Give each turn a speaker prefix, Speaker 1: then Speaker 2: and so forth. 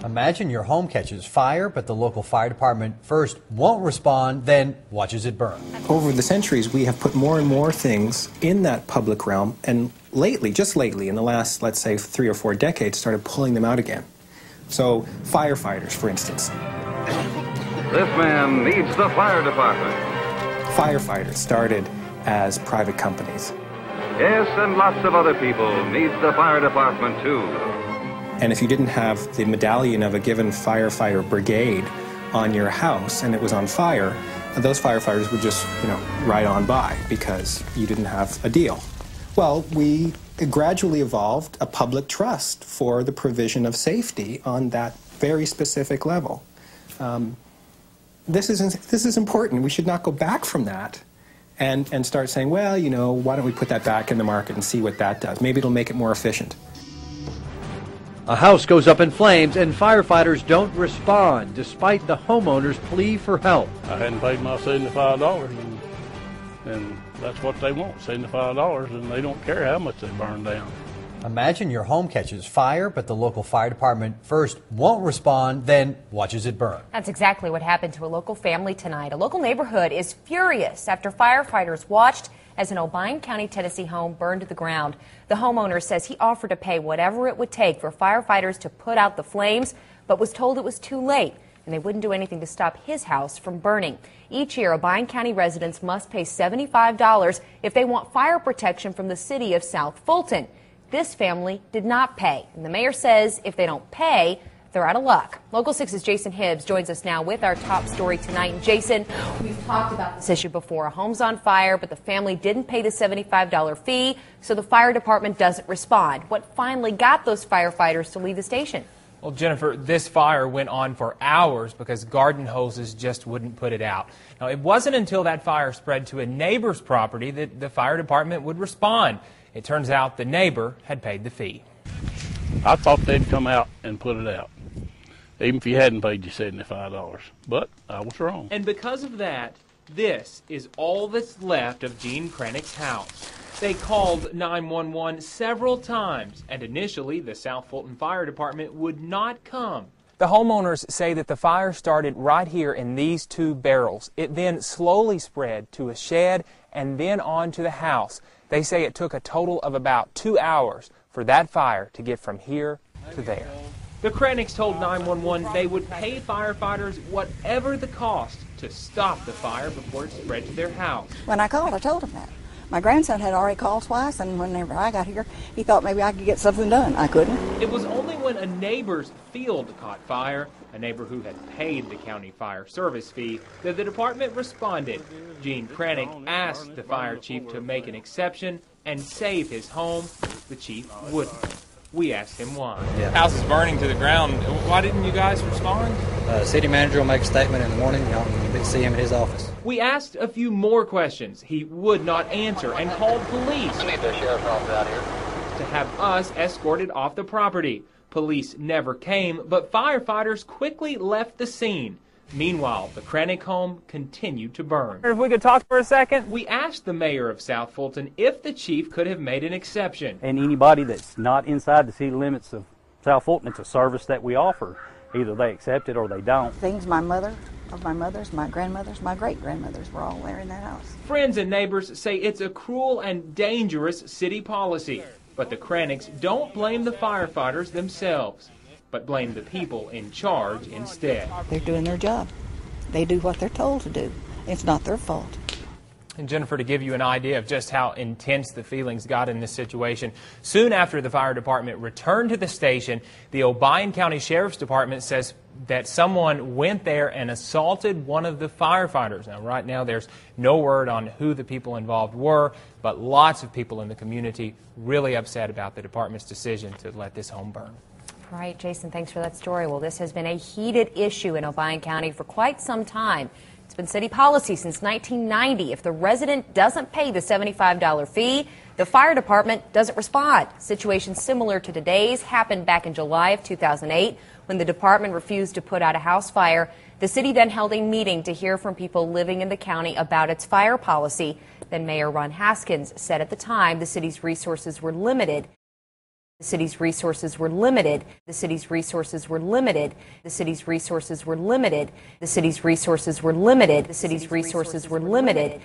Speaker 1: Imagine your home catches fire, but the local fire department first won't respond, then watches it burn.
Speaker 2: Over the centuries, we have put more and more things in that public realm, and lately, just lately, in the last, let's say, 3 or 4 decades, started pulling them out again. So, firefighters, for instance.
Speaker 3: This man needs the fire department.
Speaker 2: Firefighters started as private companies.
Speaker 3: Yes, and lots of other people need the fire department, too.
Speaker 2: And if you didn't have the medallion of a given firefighter brigade on your house and it was on fire, those firefighters would just, ride on by because you didn't have a deal. Well, we gradually evolved a public trust for the provision of safety on that very specific level. This is important. We should not go back from that and start saying, well, why don't we put that back in the market and see what that does? Maybe it'll make it more efficient.
Speaker 1: A house goes up in flames and firefighters don't respond despite the homeowner's plea for help.
Speaker 4: I hadn't paid my $75 and that's what they want, $75, and they don't care how much they burn down.
Speaker 1: Imagine your home catches fire, but the local fire department first won't respond, then watches it burn.
Speaker 5: That's exactly what happened to a local family tonight. A local neighborhood is furious after firefighters watched as an Obion County, Tennessee home burned to the ground. The homeowner says he offered to pay whatever it would take for firefighters to put out the flames, but was told it was too late and they wouldn't do anything to stop his house from burning. Each year, Obion County residents must pay $75 if they want fire protection from the city of South Fulton. This family did not pay, and the mayor says if they don't pay, they're out of luck. Local 6's Jason Hibbs joins us now with our top story tonight. Jason, we've talked about this issue before. A home's on fire, but the family didn't pay the $75 fee, so the fire department doesn't respond. What finally got those firefighters to leave the station?
Speaker 6: Well, Jennifer, this fire went on for hours because garden hoses just wouldn't put it out. Now, it wasn't until that fire spread to a neighbor's property that the fire department would respond. It turns out the neighbor had paid the fee.
Speaker 4: I thought they'd come out and put it out, even if you hadn't paid you $75. But I was wrong.
Speaker 6: And because of that, this is all that's left of Gene Cranick's house. They called 911 several times, and initially the South Fulton Fire Department would not come. The homeowners say that the fire started right here in these 2 barrels. It then slowly spread to a shed and then on to the house. They say it took a total of about 2 hours for that fire to get from here to there. The Cranicks told 911 they would pay firefighters whatever the cost to stop the fire before it spread to their house.
Speaker 7: When I called, I told him that. My grandson had already called twice, and whenever I got here, he thought maybe I could get something done. I couldn't.
Speaker 6: It was only when a neighbor's field caught fire, a neighbor who had paid the county fire service fee, that the department responded. Gene Cranick asked the fire chief to make an exception and save his home. The chief wouldn't. We asked him why.
Speaker 8: Yeah.
Speaker 6: House is burning to the ground. Why didn't you guys respond?
Speaker 8: City manager will make a statement in the morning. Y'all can see him in his office.
Speaker 6: We asked a few more questions. He would not answer and called police.
Speaker 8: I need the sheriff's office out here.
Speaker 6: To have us escorted off the property. Police never came, but firefighters quickly left the scene. Meanwhile, the Cranick home continued to burn. If we could talk for a second. We asked the mayor of South Fulton if the chief could have made an exception.
Speaker 9: And anybody that's not inside the city limits of South Fulton, it's a service that we offer. Either they accept it or they don't.
Speaker 7: Things my mother's, my grandmother's, my great-grandmother's were all there in that house.
Speaker 6: Friends and neighbors say it's a cruel and dangerous city policy. But the Cranicks don't blame the firefighters themselves, but blame the people in charge instead.
Speaker 7: They're doing their job. They do what they're told to do. It's not their fault.
Speaker 6: And Jennifer, to give you an idea of just how intense the feelings got in this situation, soon after the fire department returned to the station, the Obion County Sheriff's Department says that someone went there and assaulted one of the firefighters. Now, right now, there's no word on who the people involved were, but lots of people in the community really upset about the department's decision to let this home burn.
Speaker 5: Right, Jason, thanks for that story. Well, this has been a heated issue in Obion County for quite some time. It's been city policy since 1990. If the resident doesn't pay the $75 fee, the fire department doesn't respond. Situations similar to today's happened back in July of 2008 when the department refused to put out a house fire. The city then held a meeting to hear from people living in the county about its fire policy. Then Mayor Ron Haskins said at the time the city's resources were limited. The city's resources were limited. The city's resources were limited. The city's resources were limited. The city's resources were limited. The city's resources were limited.